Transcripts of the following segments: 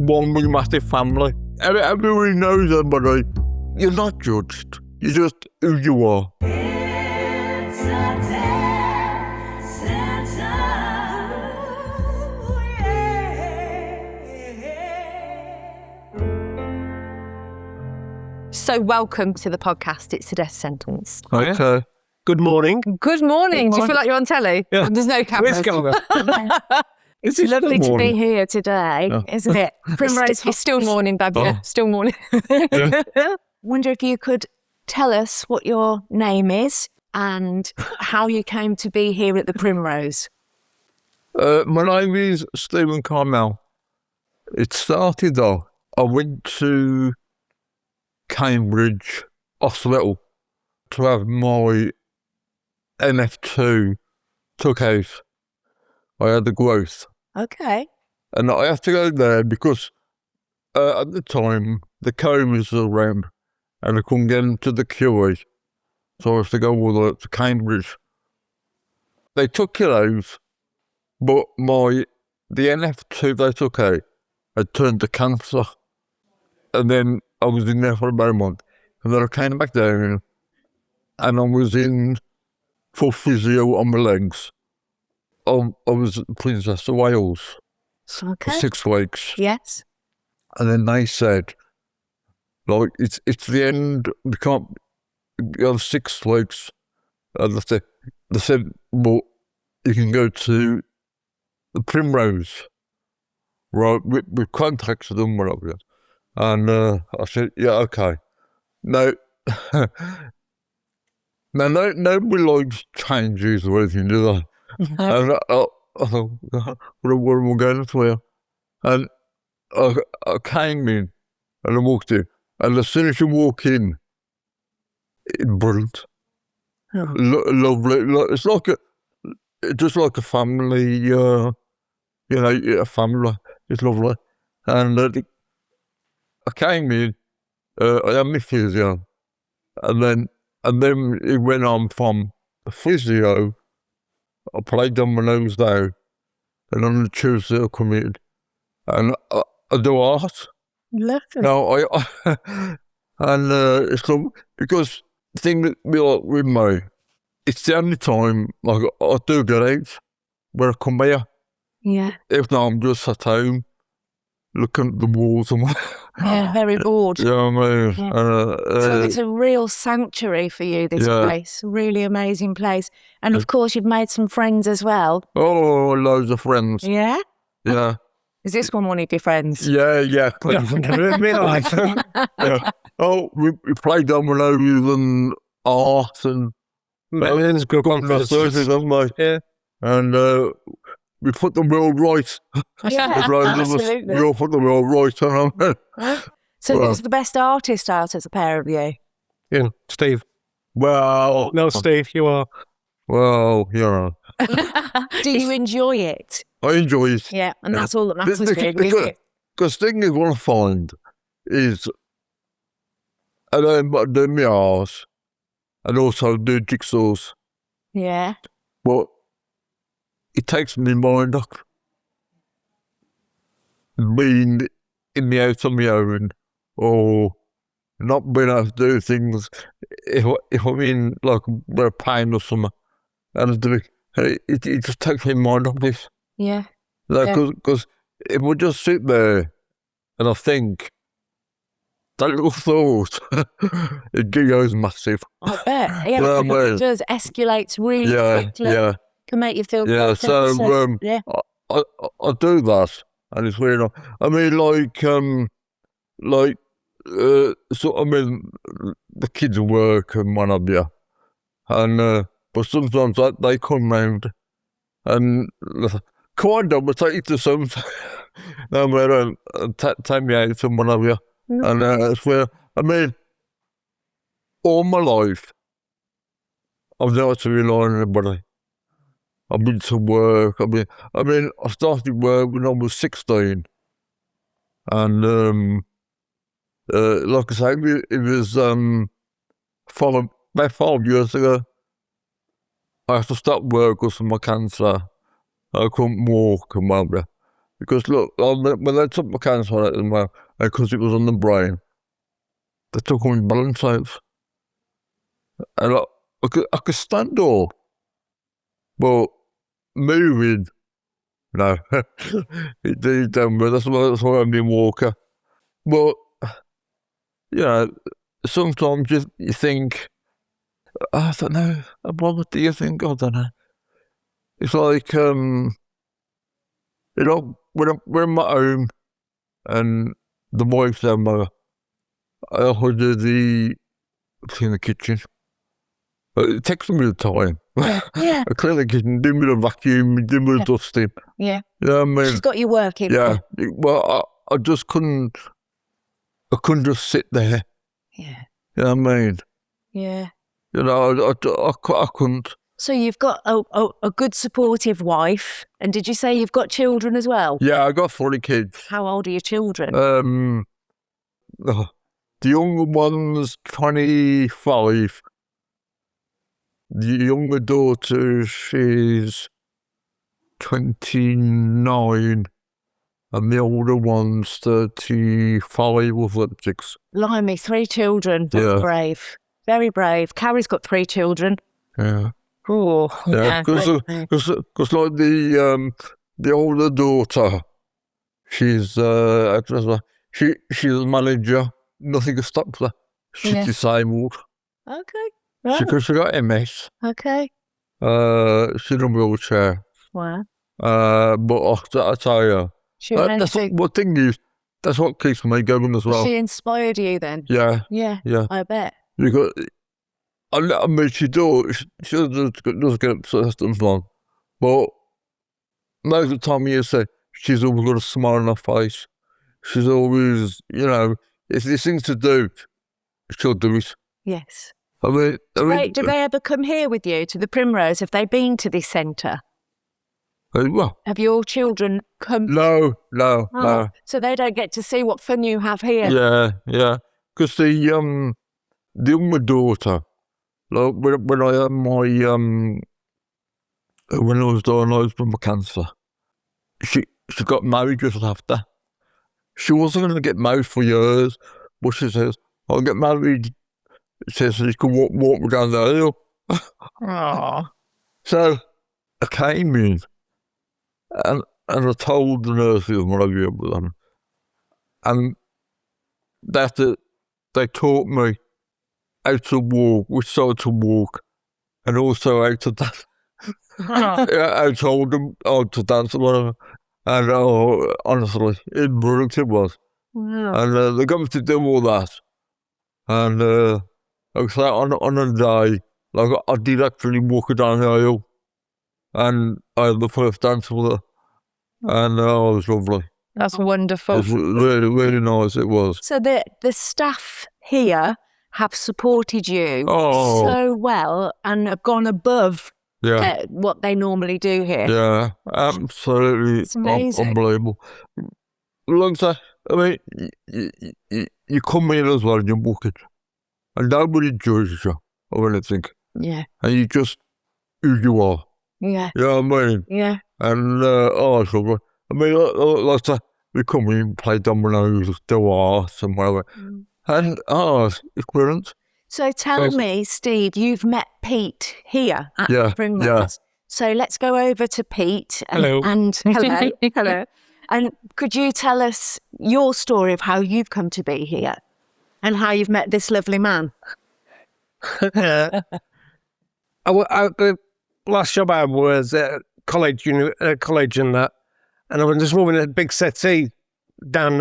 one big massive family. Everybody knows everybody. You're not judged. You're just who you are. So welcome to the podcast. It's a death sentence. Okay. Good morning. Good morning. Do you feel like you're on telly? Yeah. There's no cameras. It's It's lovely to morning. be here today, isn't it? Primrose, it's still morning, babe. Yeah, still morning. Wonder if you could tell us what your name is and how you came to be here at the Primrose. My name is Stephen Carmel. It started off, I went to Cambridge Hospital to have my NF2 took out. I had the growth. Okay. And I have to go there because at the time the comas were around and I couldn't get into the QE. So I have to go all the way up to Cambridge. They took it out, but the NF2 they took out had turned to cancer. And then I was in there for about a month. And then I came back down and I was in for physio on my legs. I was at Princess of Wales for 6 weeks. Yes. And then they said, like, it's the end, we can't, you have 6 weeks. And they said, well, you can go to the Primrose. Right, we contacted them, whatever. And I said, yeah, okay. No, now, nobody likes changes or anything, do they? And I thought, where am I going to here? And I came in and I walked in. And as soon as you walk in, it's brilliant. Oh. Lovely. It's just like a family, a family. It's lovely. And I came in, I had my physio, and then it went on from physio. I played dominoes down, and on the Tuesday I come in, and I do art. Lovely. No, and it's because the thing with me, it's the only time like I do get out where I come here. Yeah. If not, I'm just at home looking at the walls and Yeah, very bored. yeah, I mean, Yeah. So it's a real sanctuary for you, this place. Really amazing place. And of course, you've made some friends as well. oh, loads of friends. Yeah? Yeah, Is this one of your friends? yeah. Yeah, Oh, we play dominoes and art and Millions go on for Thursdays, haven't we? Yeah. And we put the world right. Yeah, absolutely. We all put the world right. So who's the best artist out of the pair of you? Yeah, Steve. Well, No, Steve, you are. well, Do you enjoy it? I enjoy it. Yeah, and that's all that matters really, isn't it? Because the thing is, what I find is, I do my art and also do jigsaws, Yeah. but it takes my mind off. Being in the house on my own or not being able to do things, if I'm in like a pain or something, and I do it just takes my mind off this. Yeah. Because if we just sit there and I think, that little thought, it goes massive. I bet. Yeah, Yeah, I mean, it does. Escalates really quickly. Yeah. Can make you feel Yeah, quite so upset. Yeah. I do that, and it's weird. I mean, so I mean, the kids work and what have you, and but sometimes they come round and come on, Dad, we'll take you to some, take me out and what have you, and it's where I mean, all my life, I've never had to rely on anybody. I've been to work. I mean, I started work when I was 16, and like I say, it was about 5 years ago. I had to stop work because of my cancer. I couldn't walk and whatever. Because look, when they took my cancer out as well, because it was on the brain, they took my balance out. And I could stand up, but moving, no. It done, but that's why I've been walker. But, you know, sometimes you think, I don't know, what do you think? I don't know. It's like, you know, we're in my home and the wife's there, I also do clean the kitchen. It takes a bit of time. Yeah. I clean the kitchen, do a bit of vacuum, do a bit of dusting. Yeah. You know what I mean? She's got you working. Yeah. Well, I just couldn't just sit there. Yeah. You know what I mean? Yeah. You know, I couldn't. So you've got a good supportive wife, and did you say you've got children as well? Yeah, I got 40 kids. How old are your children? The younger one's 25. The younger daughter, she's 29. And the older one's 35 or 36. Blimey, 3 children. That's Yeah. brave. Very brave. Carrie's got 3 children. Yeah. Oh, Yeah, because like the older daughter, she's she's a manager. Nothing can stop her. She's Yeah. disabled. Okay. Because she got MS. Okay. She's in a wheelchair. Wow. But I tell you, what thing is, that's what keeps me going as well. She inspired you then? Yeah, Yeah. yeah. I bet. Because I mean, she does get upset sometimes, but most of the time you say she's always got a smile on her face. She's always, you know, if there's things to do, she'll do it. Yes. I mean, Do they ever come here with you to the Primrose? Have they been to this centre? Well, Have your children come? no. So they don't get to see what fun you have here? Yeah. Because the younger daughter, like when I had my when I was diagnosed with my cancer, she got married just after. She wasn't going to get married for years, but she says, "I'll get married." She says, "You can walk me down the hill." Aww. So I came in, and I told the nurses what I did with them, and they taught me how to walk, which side to walk, and also how to dance. I told them how to dance or whatever. And honestly, it brilliant it was. Wow. And they got me to do all that. And like I say, on a day, like I did actually walk down the aisle, and I had the first dance with her. And it was lovely. That's It wonderful. was really, really nice, it was. So the staff here have supported you Oh. so well and have gone above Yeah. what they normally do here. Yeah, absolutely It's amazing. unbelievable. Like I say, I mean, you come in as well and you book it, and nobody judges you or anything, Yeah. and you just who you are. Yeah. You know what I mean? Yeah. And it's lovely. I mean, like I say, we come in, play dominoes, do art and whatever, and it's brilliant. So tell me, Steve, you've met Pete here at Yeah, Primrose. yeah. So let's go over to Pete. Hello. And hello. Hello. And could you tell us your story of how you've come to be here and how you've met this lovely man? The last job I had was at college and that, and I was just moving a big settee down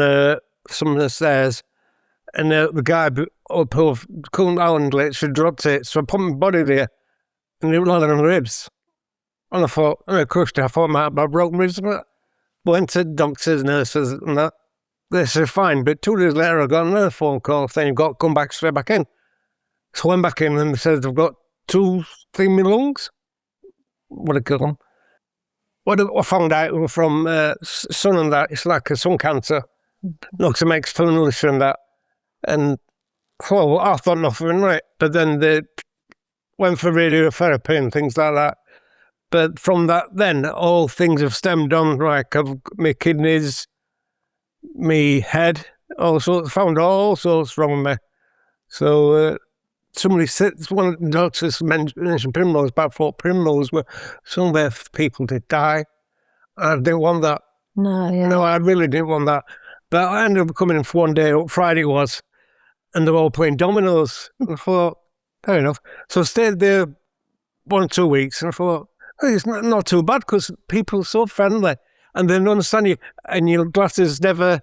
some of the stairs, and the guy up couldn't handle it, so dropped it, so I put my body there, and it was landing on the ribs. And I thought, I crushed it, I thought I might have my broken ribs, but went to doctors, nurses, and that. They said, fine, but 2 days later I got another phone call saying you've got to come back straight back in. So I went back in and they said, I've got 2 things in my lungs. What do you call them? What I found out from sun and that, it's like a sun cancer. Looks it makes tunnels and that. And, well, I thought nothing, right? But then they went for radiotherapy and things like that. But from that, then all things have stemmed on. Like my kidneys, my head, found all sorts wrong with me. So somebody said, one of the doctors mentioned Primrose, but I thought Primrose were some where people did die. I didn't want that. No, I really didn't want that. But I ended up coming in for one day, Friday it was, and they were all playing dominoes. And I thought, fair enough. So I stayed there 1 or 2 weeks, and I thought, it's not too bad because people are so friendly and they understand you, and your glass is never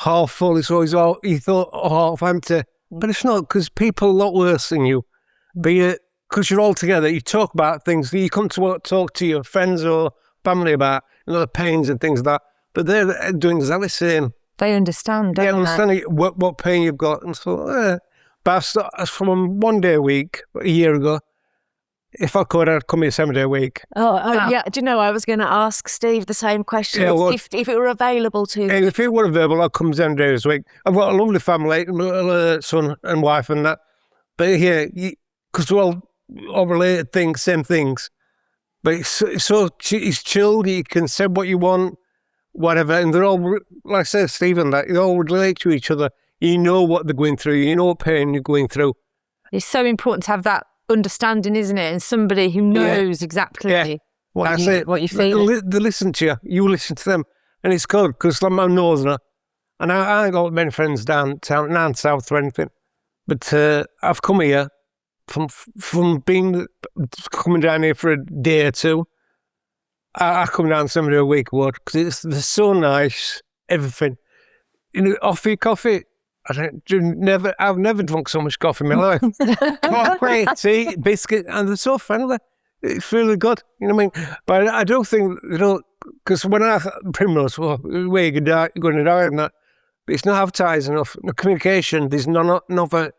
half full. It's always you thought half empty. But it's not, because people are a lot worse than you. Because you're all together, you talk about things, you come to talk to your friends or family about the pains and things like that. But they're doing exactly the same. They understand, don't they? Understand what pain you've got. And so, but from 1 day a week, a year ago, if I could, I'd come here 7 days a week. Yeah. Do you know, I was going to ask Steve the same question. If it were available to... If it were available, I'd come 7 days a week. I've got a lovely family, son and wife and that. But here, because we're all related things, same things. But it's chilled, you can say what you want, whatever. And they're all, like I said, Stephen, that they all relate to each other. You know what they're going through. You know what pain you're going through. It's so important to have that understanding, isn't it? And somebody who knows exactly what you feel. They listen to you. You listen to them. And it's good because I'm a northerner. And I ain't got many friends down south or anything. But I've come here from coming down here for a day or two. I come down 7 days a week, because they're so nice, everything. Offer you coffee. I've never drunk so much coffee in my life. Coffee, tea, biscuit, and they're so friendly. It's really good, you know what I mean? But I don't think, because when Primrose, where you're going to die and that, but it's not advertised enough. No communication, there's none of it.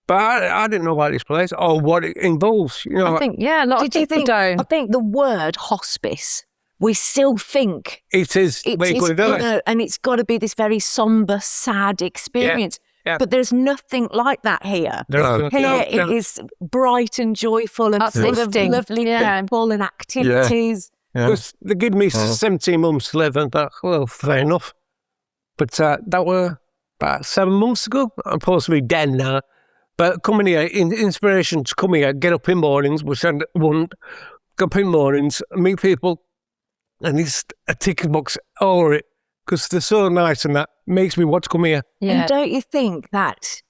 But I didn't know about this place or what it involves. I think, a lot of people don't. I think the word hospice, we still think it is where you're going to die. And it's got to be this very sombre, sad experience. Yeah. But there's nothing like that here. It is bright and joyful and uplifting, lovely people and activities. Because they give me 17 months to live, and that, well, fair enough. But that were about 7 months ago. I'm supposed to be dead now. But coming here, inspiration to come here, get up in mornings, which I wouldn't, get up in mornings, meet people, and it's a ticket box over it, because they're so nice and that makes me want to come here. Yeah. And don't you think that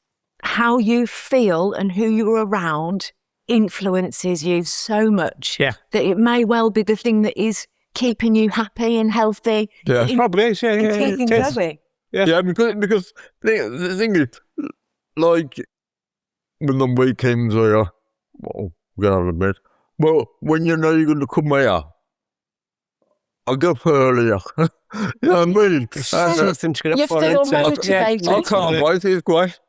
how you feel and who you're around influences you so much that it may well be the thing that is keeping you happy and healthy? Yeah, it probably is, keeping going. Yeah, because the thing is, like, when the weekends are, well, we're going to have a bit. Well, when you know you're going to come here, I go up earlier. You know what I mean? Something to get You up for. feel motivated. I can't wait, it's great.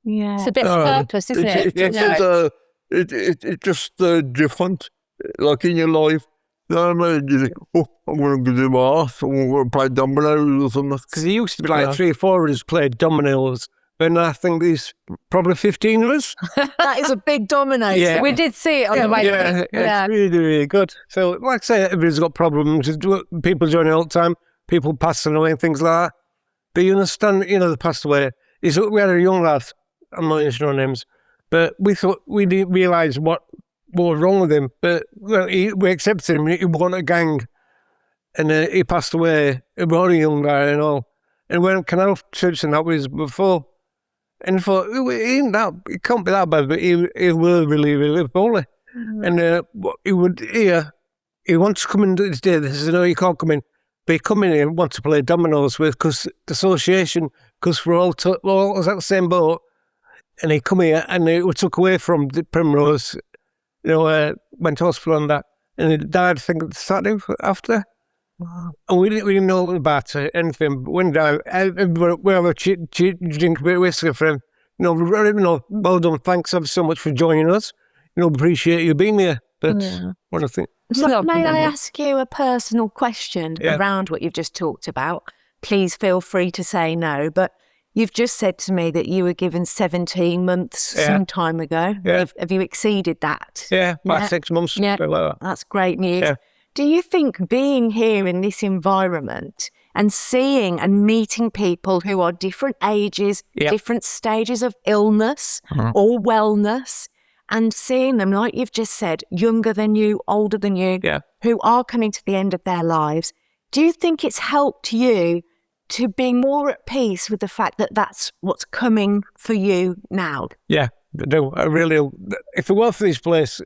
Yeah. It's a bit of purpose, isn't it? It's just different, like in your life. You know what I mean? You think, I'm going to do my ass, I'm going to play dominoes or something. Because it used to be like 3 or 4 of us played dominoes. And I think there's probably 15 of us. That is a big domino. Yeah. We did see it on the way. Yeah, it's really, really good. So, like I say, everybody's got problems. People joining all the time, people passing away and things like that. But you understand, they passed away. We had a young lad, I'm not using no names, but we thought we didn't realise what was wrong with him. But we accepted him. He wasn't a gang. And he passed away. He was only a young guy and all. And we went to Canal Church and that was before. And I thought, it can't be that bad, but he will really, really poorly. And he wants to come in this day. They said, no, you can't come in. But he come in and want to play dominoes with, because the association, because we're all at the same boat. And he come here and we took away from the Primrose, went to hospital and that. And he died, I think, the Saturday after. Wow. And we didn't know about anything. But when down, we have a drink a bit of whiskey for him. Well done. Thanks ever so much for joining us. Appreciate you being here. But what I think. May I ask you a personal question around what you've just talked about? Please feel free to say no. But You've just said to me that you were given 17 months some time ago. Yeah. Have you exceeded that? Yeah, about 6 months. Yeah, Like that. that's great news. Yeah. Do you think being here in this environment and seeing and meeting people who are different ages, different stages of illness or wellness, and seeing them, like you've just said, younger than you, older than you, who are coming to the end of their lives, do you think it's helped you to be more at peace with the fact that that's what's coming for you now? Yeah, I do. I really do. If it weren't for this place,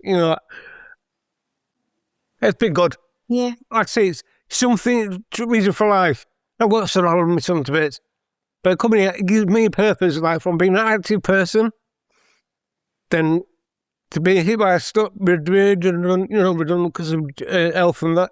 it's been good. Yeah. I'd say it's something, reason for life. I've got to surround me some bits. But coming here, it gives me a purpose, like from being an active person, then to be hit by a stop, redundant because of health and that,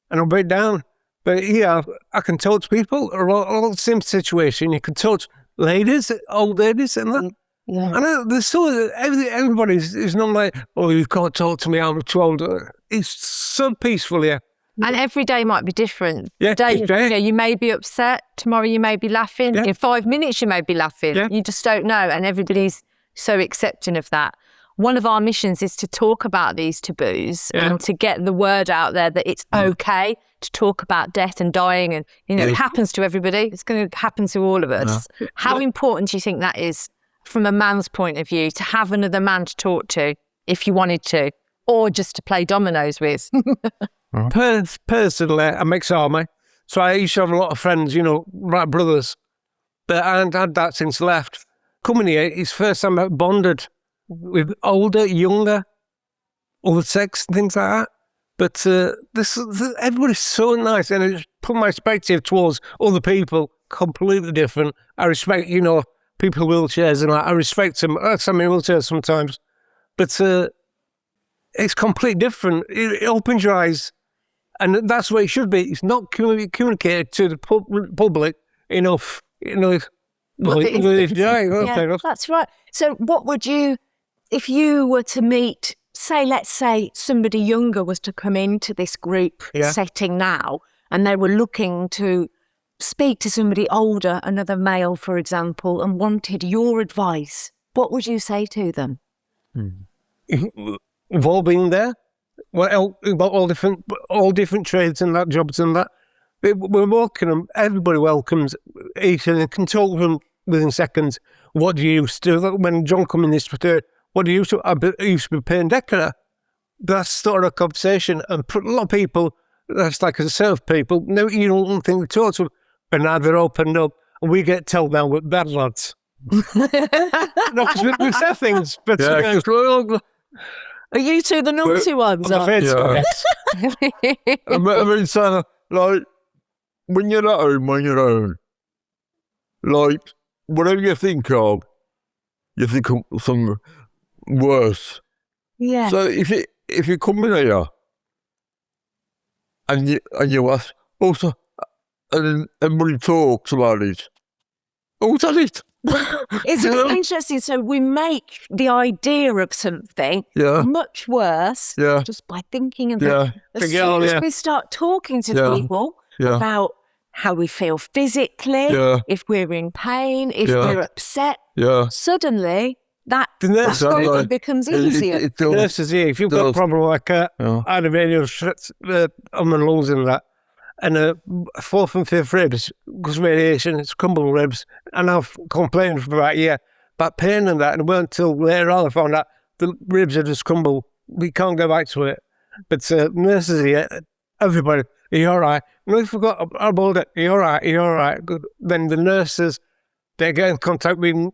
and I'm very down. But yeah, I can touch people, all the same situation. You can touch ladies, old ladies, and that. Yeah. And there's so everybody's not like, oh, you can't talk to me, I'm too old. It's so peaceful here. And every day might be different. Yeah, Today, each day. you may be upset. Tomorrow you may be laughing. Yeah. In 5 minutes you may be laughing. Yeah. You just don't know. And everybody's so accepting of that. One of our missions is to talk about these taboos and to get the word out there that it's okay to talk about death and dying. And, it happens to everybody. It's going to happen to all of us. Yeah. How important do you think that is from a man's point of view, to have another man to talk to if you wanted to, or just to play dominoes with? Personally, I'm ex-army, so I used to have a lot of friends, right brothers, but I haven't had that since I left. Coming here, it's first time I've bonded with older, younger, other sex, things like that. But everybody's so nice, and it's put my perspective towards other people completely different. I respect, people with wheelchairs and that. I respect them. I'm in wheelchairs sometimes, but it's completely different. It opens your eyes, and that's what it should be. It's not communicated to the public enough. Yeah, that's right. So what would you, if you were to meet, let's say somebody younger was to come into this group setting now, and they were looking to speak to somebody older, another male, for example, and wanted your advice, what would you say to them? We've all been there. Well, all different trades and that, jobs and that. We're welcoming them. Everybody welcomes each other. Can talk to them within seconds. What do you used to do? When John come in this particular, what do you used to? I used to be paying decorator. That's started a conversation, and a lot of people, that's like a set of people. No, you don't think we talk to them, but now they're opened up, and we get told now we're bad lads. No, because we say things, but are you two the naughty ones? I'm afraid so. I mean, Santa, like, when you're at home on your own, like, whatever you think of something worse. Yeah. So if you come in here and you ask, also, and then everybody talks about it. Oh, that's it. It's interesting. So we make the idea of something much worse just by thinking of it. As soon as we start talking to people about how we feel physically, if we're in pain, if we're upset, suddenly that becomes easier. Nurses here, if you've got a problem like that, I had a radio on my lungs and that, and 4th and 5th ribs, because radiation, it's crumbled ribs, and I've complained for about a year about pain and that, and it weren't until later on I found out the ribs are just crumbled. We can't go back to it. But nurses here, everybody, are you all right? No, I forgot about it. Are you all right? Are you all right? Good. Then the nurses, they get in contact with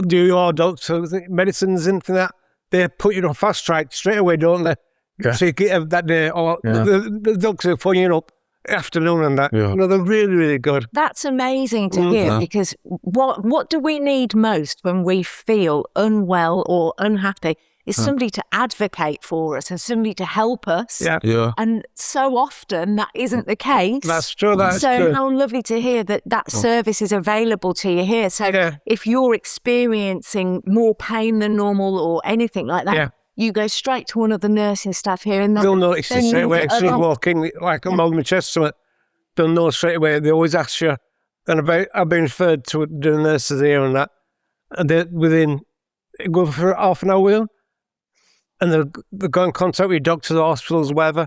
do your doctors, medicines and that. They put you on fast track straight away, don't they? Yeah. So you get that day, or the doctors are putting you up afternoon and that. Yeah. They're really, really good. That's amazing to hear, because what do we need most when we feel unwell or unhappy is somebody to advocate for us and somebody to help us. Yeah. And so often that isn't the case. That's true. So how lovely to hear that service is available to you here. So if you're experiencing more pain than normal or anything like that, you go straight to one of the nursing staff here, and they'll notice it straight away. As soon as you walk in, like I'm on my chest, they'll know straight away. They always ask you, and I've been referred to doing nurses here and that, and they go for half an hour with them, and they'll go in contact with your doctors, hospitals, whatever.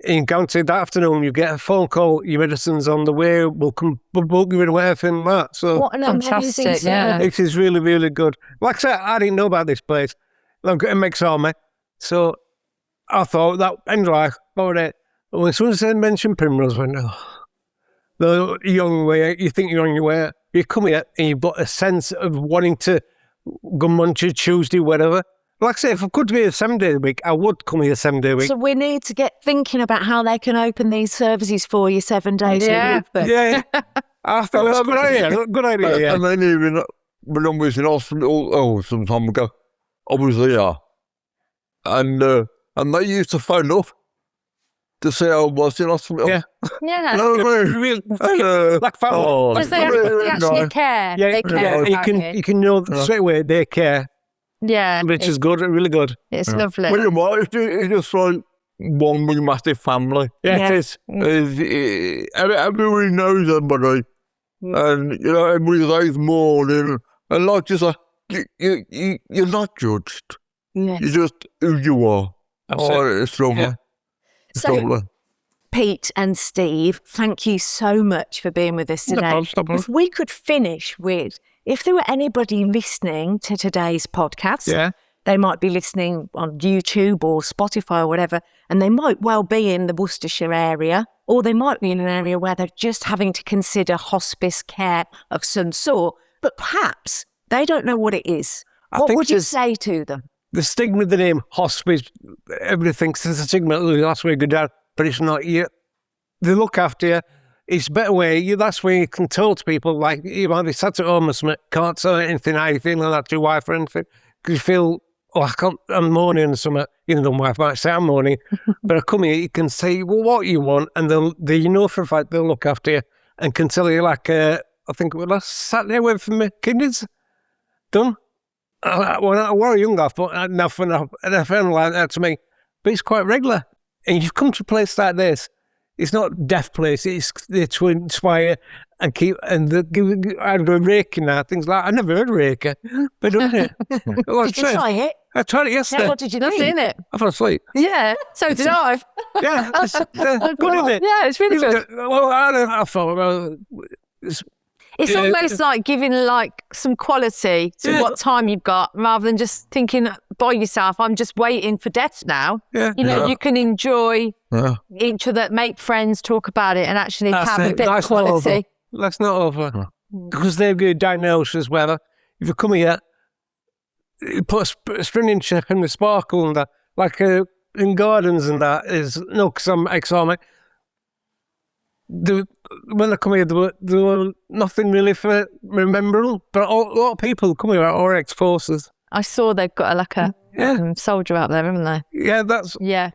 And guaranteed that afternoon you get a phone call, your medicine's on the way, we'll book you in away, everything like that. So What an amazing Fantastic, yeah. it is really, really good. Like I said, I didn't know about this place. Look, it makes all me. So I thought that end life, about it. When someone mentioned Primrose, I went, oh, the young way, you think you're on your way. You come here and you've got a sense of wanting to go Monday, Tuesday, whatever. Like I say, if I could be a 7 day a week, I would come here 7 day a week. So we need to get thinking about how they can open these services for you 7 days a week. Then. Yeah. I thought that's a good idea. Good idea, yeah. And then even when I was in hospital, some time ago, I was there. And they used to phone up to say I was in hospital. Yeah. Yeah. You know what I mean? Like family. Because they actually care. Yeah, They care about you can know straight away they care, Yeah. which is good, really good. It's lovely. Well, you might, it's just like one big massive family. Yeah, it is. Everybody knows everybody. And, you know, everybody says morning. And like you say, you're not judged. Yes. You're just who you are. It's lovely. Yeah. It's So- lovely. Pete and Steve, thank you so much for being with us today. If we could finish with, if there were anybody listening to today's podcast, Yeah. they might be listening on YouTube or Spotify or whatever, and they might well be in the Worcestershire area, or they might be in an area where they're just having to consider hospice care of some sort, but perhaps they don't know what it is. What think would you there's- say to them? The stigma of the name hospice, everybody thinks there's a stigma, that's where you go down, but it's not. They look after you. It's a better way. That's where you can tell to people, like, you might be sat at home or something, can't say anything, how you feeling like to your wife or anything, because you feel, I'm mourning or something. You know, the wife might say, I'm mourning, but I come here, you can say, well, what you want, and you know for a fact they'll look after you and can tell you, like, I think last Saturday I went for my kidneys done. When I was young, I thought nothing, and I felt like that to me, but it's quite regular. And you've come to a place like this, it's not a deaf place, it's there to inspire and keep, and I do Reiki now, things like, I never heard of Reiki, but done it. Did you try it? I tried it yesterday. Yeah, what did you I've think? seen it. I fell asleep. Yeah. So did I. Yeah, it's good, isn't it? Yeah, it's really good. Well, I thought, well, It's Yeah. almost like giving like some quality to what time you've got, rather than just thinking by yourself, I'm just waiting for death now. yeah. You know, you can enjoy Yeah. each other, make friends, talk about it, and actually That's have a it. bit of That's not over. quality. That's not over. Because they've got diagnosis, whether if you come here, you put a sprinting chip in the sparkle and that, like in gardens and that, is, no, because I'm ex-army. When I come here, there were nothing really for remembering, but a lot of people come here are ex-forces. I saw they've got a Yeah. soldier out there, haven't they? Yeah, that's, Yeah.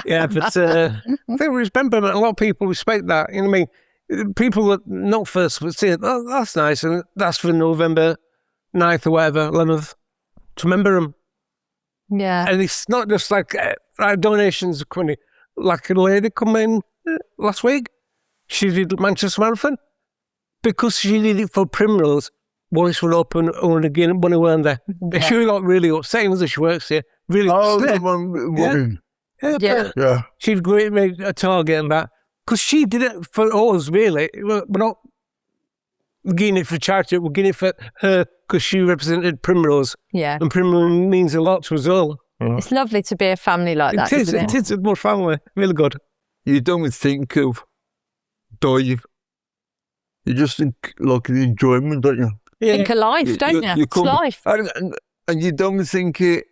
yeah, but I think we remember that a lot of people respect that, you know what I mean? People that not first would say, oh, that's nice, and that's for November 9th or whatever, 11th, to remember them. Yeah. And it's not just like donations are coming in. Like a lady come in last week, she did Manchester Marathon. Because she did it for Primrose, Wallace will open only again when we weren't there. Yeah. She got really upset as she works here. Really upset. Yeah. Yeah. She'd made a target and that. Because she did it for us, really. We're not getting it for charity, we're getting it for her because she represented Primrose. Yeah. And Primrose means a lot to us all. It's lovely to be a family like that, It is, isn't it? it is a more family. Really good. You don't think of dying. You just think like an enjoyment, don't you? Yeah. Think of life, don't you? It's come- life. And you don't think it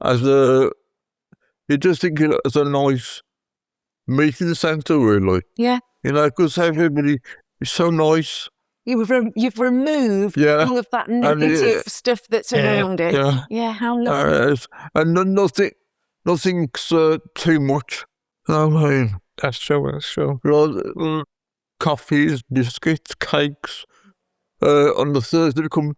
as you just think it as a nice meeting centre, really. Yeah. You know, because everybody is so nice. You've removed Yeah. all of that negative stuff that's around it. Yeah. Yeah, how lovely. And nothing's too much. You know what I mean? That's true, that's true. Coffees, biscuits, cakes. On the Thursday, come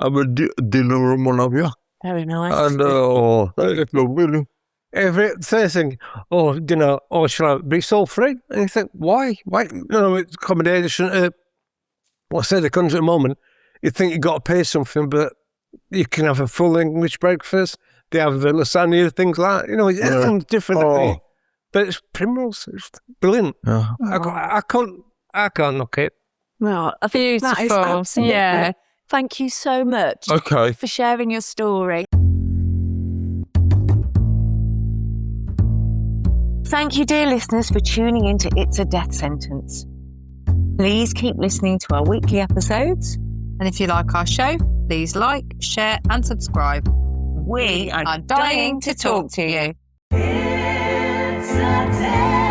have a dinner and what have you. Very nice. And that's lovely. every first thing, shall I be soul free? And you think, why? No, it's accommodation. The country at the moment, you think you've got to pay something, but you can have a full English breakfast. They have the lasagna, things like that. Everything's different. But it's Primrose. It's brilliant. Yeah. I can't knock it. Well, I think that is Beautiful. absolutely. Yeah. Thank you so much Okay. for sharing your story. Thank you, dear listeners, for tuning into It's a Death Sentence. Please keep listening to our weekly episodes. And if you like our show, please like, share and subscribe. We are dying to talk to you. It's a Death